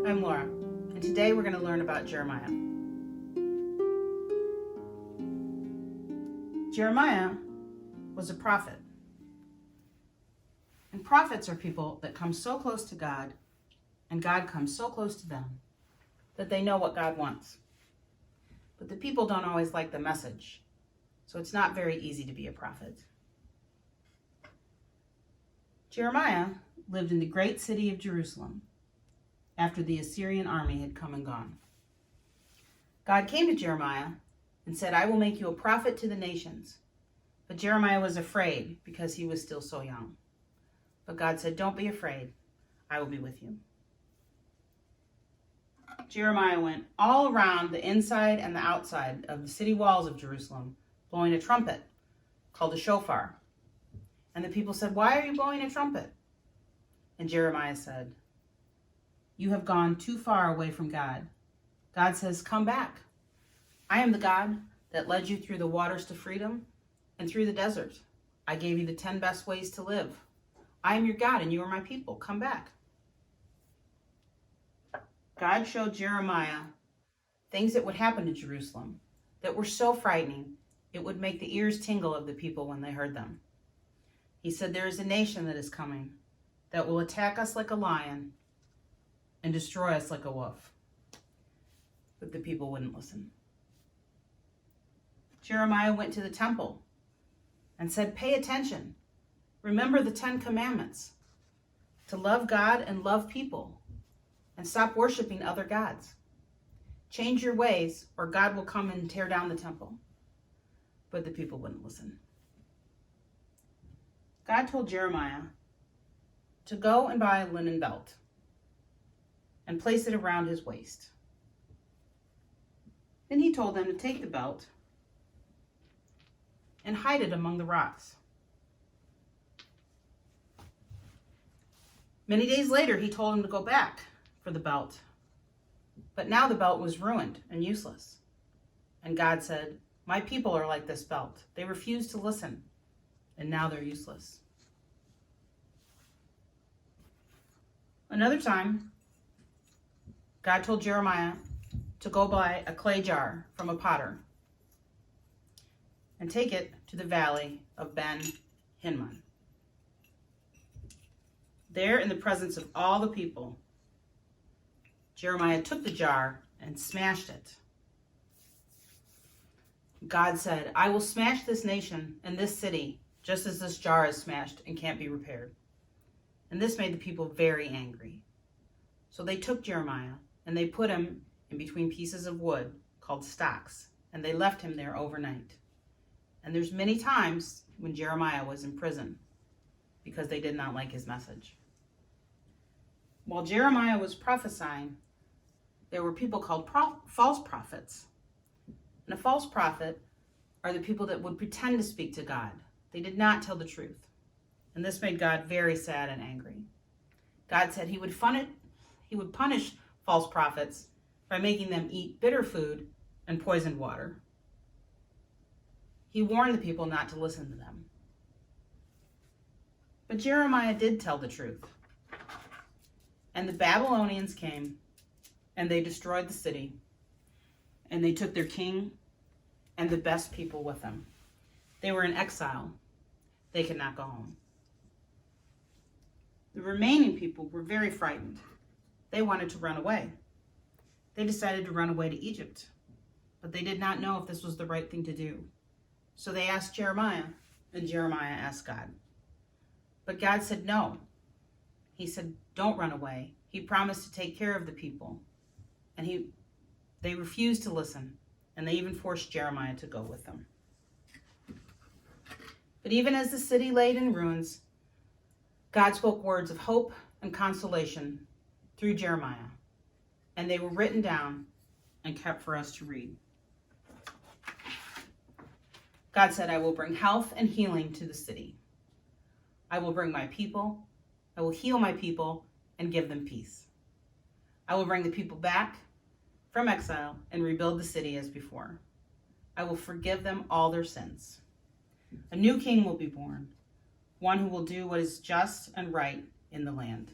I'm Laura, and today we're going to learn about Jeremiah. Jeremiah was a prophet. And prophets are people that come so close to God, and God comes so close to them, that they know what God wants. But the people don't always like the message, so it's not very easy to be a prophet. Jeremiah lived in the great city of Jerusalem after the Assyrian army had come and gone. God came to Jeremiah and said, "I will make you a prophet to the nations." But Jeremiah was afraid because he was still so young. But God said, "Don't be afraid. I will be with you." Jeremiah went all around the inside and the outside of the city walls of Jerusalem, blowing a trumpet called a shofar. And the people said, "Why are you blowing a trumpet?" And Jeremiah said, "You have gone too far away from God. God says, 'Come back. I am the God that led you through the waters to freedom and through the desert. I gave you the 10 best ways to live. I am your God and you are my people. Come back." God showed Jeremiah things that would happen to Jerusalem that were so frightening, it would make the ears tingle of the people when they heard them. He said, "There is a nation that is coming that will attack us like a lion and destroy us like a wolf." But the people wouldn't listen. Jeremiah went to the temple and said, "Pay attention. Remember the 10 commandments, to love God and love people, and stop worshiping other gods. Change your ways, or God will come and tear down the temple." But the people wouldn't listen. God told Jeremiah to go and buy a linen belt and place it around his waist. Then he told them to take the belt and hide it among the rocks. Many days later, he told him to go back for the belt. But now the belt was ruined and useless. And God said, "My people are like this belt. They refuse to listen, and now they're useless." Another time, God told Jeremiah to go buy a clay jar from a potter and take it to the valley of Ben Hinnom. There, in the presence of all the people, Jeremiah took the jar and smashed it. God said, "I will smash this nation and this city just as this jar is smashed and can't be repaired." And this made the people very angry. So they took Jeremiah and they put him in between pieces of wood called stocks, and they left him there overnight. And there's many times when Jeremiah was in prison because they did not like his message. While Jeremiah was prophesying, there were people called false prophets. And a false prophet are the people that would pretend to speak to God. They did not tell the truth. And this made God very sad and angry. God said he would punish false prophets by making them eat bitter food and poisoned water. He warned the people not to listen to them. But Jeremiah did tell the truth. And the Babylonians came, and they destroyed the city, and they took their king and the best people with them. They were in exile. They could not go home. The remaining people were very frightened. They wanted to run away. They decided to run away to Egypt, but they did not know if this was the right thing to do. So they asked Jeremiah, and Jeremiah asked God. But God said no. He said, "Don't run away." He promised to take care of the people. And they refused to listen, and they even forced Jeremiah to go with them. But even as the city lay in ruins, God spoke words of hope and consolation through Jeremiah, and they were written down and kept for us to read. God said, "I will bring health and healing to the city. I will bring my people. I will heal my people and give them peace. I will bring the people back from exile and rebuild the city as before. I will forgive them all their sins. A new king will be born, one who will do what is just and right in the land.